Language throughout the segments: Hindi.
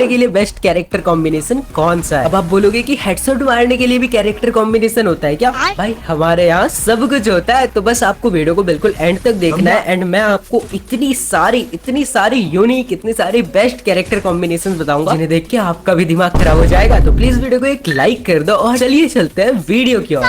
मारने के लिए बेस्ट कैरेक्टर कॉम्बिनेशन कौन सा है। अब आप बोलोगे कि हेडशॉट मारने के लिए भी कैरेक्टर कॉम्बिनेशन होता है क्या? भाई हमारे यहाँ सब कुछ होता है, तो बस आपको वीडियो को बिल्कुल एंड तक देखना है। एंड मैं आपको इतनी सारी यूनिक, इतनी सारी बेस्ट कैरेक्टर कॉम्बिनेशन बताऊंगा जिन्हें देख के आपका भी दिमाग खराब हो जाएगा। तो प्लीज वीडियो को एक लाइक कर दो और चलिए चलते हैं वीडियो की ओर।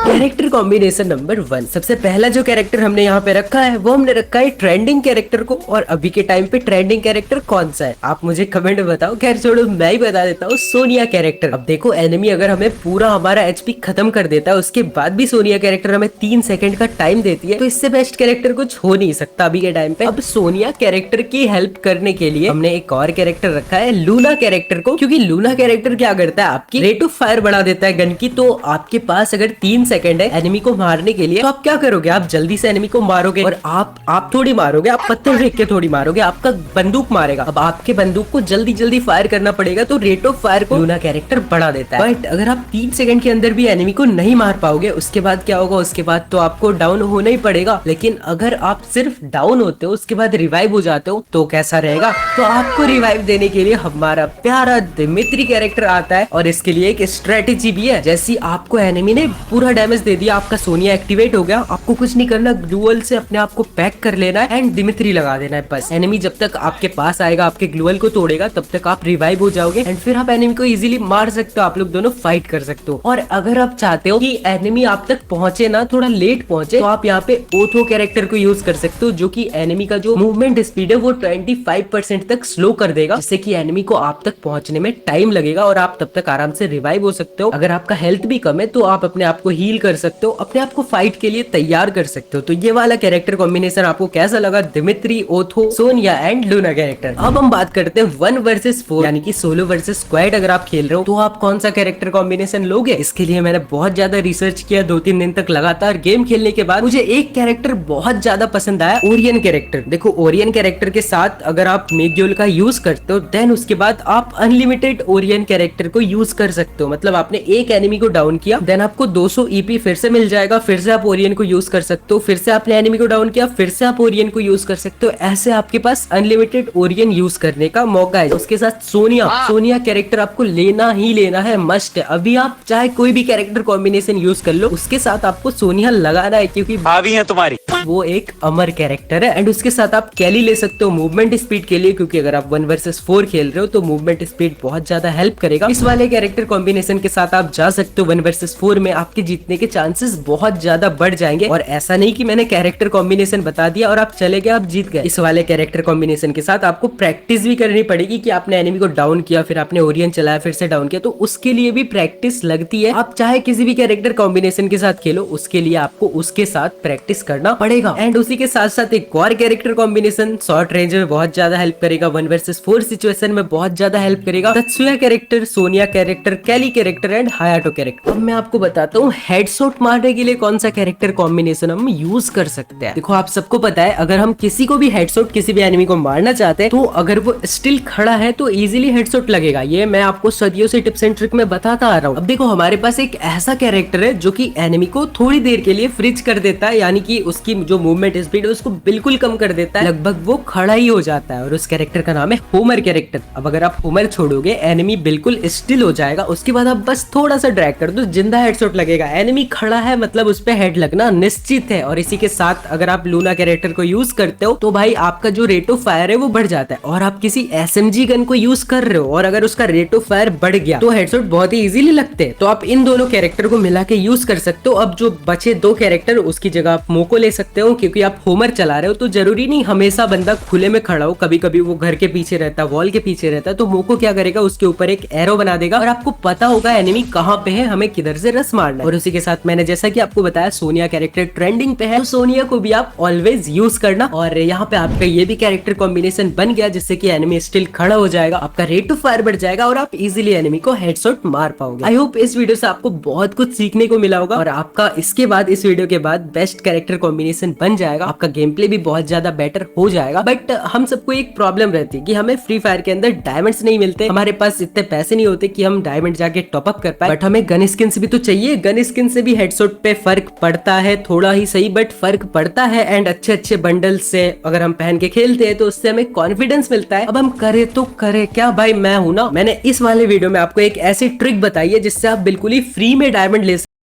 कैरेक्टर कॉम्बिनेशन नंबर 1, सबसे पहला जो कैरेक्टर हमने यहाँ पे रखा है वो हमने रखा है ट्रेंडिंग कैरेक्टर को। और अभी के टाइम पे ट्रेंडिंग कैरेक्टर कौन सा है आप मुझे कमेंट में बताओ। खैर छोड़ो, मैं ही बता देता हूँ, सोनिया कैरेक्टर। अब देखो, एनिमी अगर हमें पूरा हमारा एचपी खत्म कर देता है, उसके बाद भी सोनिया कैरेक्टर हमें 3 सेकंड का टाइम देती है, तो इससे बेस्ट कैरेक्टर कुछ हो नहीं सकता अभी के टाइम पे। अब सोनिया कैरेक्टर की हेल्प करने के लिए हमने एक और कैरेक्टर रखा है, लूना कैरेक्टर को। क्योंकि लूना कैरेक्टर क्या करता है, आपकी रेट ऑफ फायर बढ़ा देता है गन की। तो आपके पास अगर 3 सेकंड है एनिमी को मारने के लिए, तो आप क्या करोगे, आप जल्दी से एनिमी को मारोगे। और आप थोड़ी मारोगे, आप पत्थर फेंक के थोड़ी मारोगे, आपका बंदूक मारेगा। अब आपके बंदूक को जल्दी फायर करना पड़ेगा, तो रेट ऑफ फायर को लूना कैरेक्टर बढ़ा देता है। बट अगर आप 3 सेकंड के अंदर भी एनिमी को नहीं मार पाओगे, उसके बाद क्या होगा, उसके बाद तो आपको डाउन होना ही पड़ेगा। लेकिन अगर आप सिर्फ डाउन होते हो, उसके बाद रिवाइव हो जाते हो, तो कैसा रहेगा। तो आपको रिवाइव देने के लिए हमारा प्यारा दिमित्री कैरेक्टर आता है, और इसके लिए एक स्ट्रेटेजी भी है। जैसी आपको एनिमी ने पूरा डैमेज दे दिया, आपका सोनिया एक्टिवेट हो गया, आपको कुछ नहीं करना, ग्लूअल से अपने आप को पैक कर लेना है एंड दिमित्री लगा देना है बस। एनिमी जब तक आपके पास आएगा, आपके ग्लूअल को तोड़ेगा, तब तक आप रिवाइव हो जाओगे एंड फिर आप एनिमी को इजीली मार सकते हो। आप लोग दोनों फाइट कर सकते हो। और अगर आप चाहते हो कि एनिमी आप तक पहुंचे ना, थोड़ा लेट पहुंचे, तो आप यहाँ पे ओथो कैरेक्टर को यूज कर सकते हो, जो कि एनिमी का जो मूवमेंट स्पीड है वो 25% तक स्लो कर देगा, जिससे कि एनिमी को आप तक पहुंचने में टाइम लगेगा और आप तब तक आराम से रिवाइव हो सकते हो। अगर आपका हेल्थ भी कम है, तो आप अपने आप को हील कर सकते हो, अपने आप को फाइट के लिए तैयार कर सकते हो। तो ये वाला कैरेक्टर कॉम्बिनेशन आपको कैसा लगा, Dimitri, Otho, Sonia and Luna character. अब हम बात करते हैं 1 वर्सेस 4 यानी कि सोलो वर्सेस स्क्वाड। अगर आप खेल रहे हो तो आप कौन सा कैरेक्टर कॉम्बिनेशन लोगे। इसके लिए मैंने बहुत ज्यादा रिसर्च किया, 2-3 दिन तक लगातार गेम खेलने के बाद मुझे एक कैरेक्टर बहुत ज्यादा पसंद आया, ओरियन कैरेक्टर। देखो, ओरियन कैरेक्टर के साथ अगर आप मेग्योल का यूज करते हो, देन उसके बाद आप अनलिमिटेड ओरियन कैरेक्टर को यूज कर सकते हो। मतलब आपने एक एनिमी को डाउन किया, देन आपको 200 ईपी फिर से मिल जाएगा, फिर से आप ओरियन को यूज कर सकते हो। फिर से आपने एनिमी को डाउन किया, फिर से आप ओरियन को यूज कर सकते हो। ऐसे आपके पास अनलिमिटेड ओरियन यूज करने का मौका है। उसके साथ सोनिया कैरेक्टर आपको लेना ही लेना है, मस्ट है। अभी आप चाहे कोई भी कैरेक्टर कॉम्बिनेशन यूज कर लो, उसके साथ आपको सोनिया लगाना है, क्योंकि भाभी है तुम्हारी, वो एक अमर कैरेक्टर है। एंड उसके साथ आप कैली ले सकते हो मूवमेंट स्पीड के लिए, क्योंकि अगर आप 1 वर्सेस 4 खेल रहे हो तो मूवमेंट स्पीड बहुत ज्यादा हेल्प करेगा। इस वाले कैरेक्टर कॉम्बिनेशन के साथ आप जा सकते हो 1 वर्सेस 4 में, आपके जीतने के चांसेस बहुत ज्यादा बढ़ जाएंगे। और ऐसा नहीं कि मैंने कैरेक्टर कॉम्बिनेशन बता दिया और आप चले गए, आप जीत गए। इस वाले कैरेक्टर कॉम्बिनेशन के साथ आपको प्रैक्टिस भी करनी पड़ेगी कि आपने एनिमी को डाउन किया, फिर आपने ओरियन चलाया, फिर से डाउन किया, तो उसके लिए भी प्रैक्टिस लगती है। आप चाहे किसी भी कैरेक्टर कॉम्बिनेशन के साथ खेलो, उसके लिए आपको उसके साथ प्रैक्टिस करना पड़ेगा। एंड उसी के साथ साथ एक और कैरेक्टर कॉम्बिनेशन शॉर्ट रेंज में बहुत ज्यादा हेल्प करेगा, 1 वर्सेस 4 सिचुएशन में बहुत ज्यादा हेल्प करेगा, Tatsuya character, Sonia character, Kelly character and Hayato character. अब मैं आपको बताता हूँ हेडशॉट मारने के लिए कौन सा कैरेक्टर कॉम्बिनेशन हम यूज कर सकते हैं। देखो, आप सबको पता है, अगर हम किसी को भी हेडशॉट, किसी भी एनिमी को मारना चाहते हैं, तो अगर वो स्टिल खड़ा है तो इजीली हेडशॉट लगेगा। ये मैं आपको सदियों से टिप्स एंड ट्रिक में बताता आ रहा हूँ। अब देखो, हमारे पास एक ऐसा कैरेक्टर है जो कि एनिमी को थोड़ी देर के लिए फ्रीज कर देता है, यानी कि उसकी जो मूवमेंट स्पीड है उसको बिल्कुल कम कर देता है, लगभग वो खड़ा ही हो जाता है। और उस कैरेक्टर का नाम है होमर कैरेक्टर। अब अगर आप होमर छोड़ोगे, एनिमी बिल्कुल स्टिल हो जाएगा, उसके बाद आप बस थोड़ा सा ड्रैग कर दो, जिंदा हेडशॉट लगेगा। एनिमी खड़ा है मतलब उस पे हेड लगना निश्चित है। और इसी के साथ अगर आप लूना कैरेक्टर को यूज करते हो, तो भाई आपका जो रेट ऑफ फायर है वो बढ़ जाता है। और आप किसी एसएमजी गन को यूज कर रहे हो और अगर उसका रेट ऑफ फायर बढ़ गया, तो हेडशॉट बहुत ही इजीली लगते हैं। तो आप इन दोनों कैरेक्टर को मिला के यूज कर सकते हो। अब जो बचे 2 कैरेक्टर, उसकी जगह आप मोको ले सकते हो, क्योंकि आप होमर चला रहे हो तो जरूरी नहीं हमेशा बंदा खुले में खड़ा हो, कभी कभी वो घर के पीछे रहता है, वॉल के पीछे रहता है। तो मोको क्या करेगा, उसके ऊपर एक एरो बना देगा और आपको पता होगा एनिमी कहाँ पे है, हमें किधर से रस मारना है। और उसी के साथ मैंने जैसा कि आपको बताया, सोनिया कैरेक्टर ट्रेंडिंग पे है, तो सोनिया को भी आप ऑलवेज यूज करना। और यहाँ पे आपका ये भी कैरेक्टर कॉम्बिनेशन बन गया, जिससे कि एनिमी स्टिल खड़ा हो जाएगा, आपका रेट ऑफ फायर बढ़ जाएगा और आप इजीली एनिमी को हेडशॉट मार पाओगे। आई होप इस वीडियो से आपको बहुत कुछ सीखने को मिला होगा और आपका इसके बाद, इस वीडियो के बाद बेस्ट कैरेक्टर कॉम्बिनेशन बन जाएगा, आपका गेम प्ले भी बहुत ज्यादा बेटर हो जाएगा। बट हम सबको एक प्रॉब्लम रहती है कि हमें फ्री फायर के अंदर डायमंड्स नहीं मिलते, हमारे पास इतने पैसे नहीं होते कि हम डायमंड जाके टॉप अप कर पाए। बट हमें गन स्किन्स भी तो चाहिए, गन स्किन से भी हेडशॉट पे फर्क पड़ता है, थोड़ा ही सही बट फर्क पड़ता है। एंड अच्छे अच्छे बंडल से अगर हम पहन के खेलते हैं तो उससे हमें कॉन्फिडेंस मिलता है। अब हम करे तो अरे क्या भाई, मैं हूँ ना, मैंने इस वाले वीडियो में आपको एक ऐसी ट्रिक बताई है जिससे आप बिल्कुल ही फ्री में डायमंड ले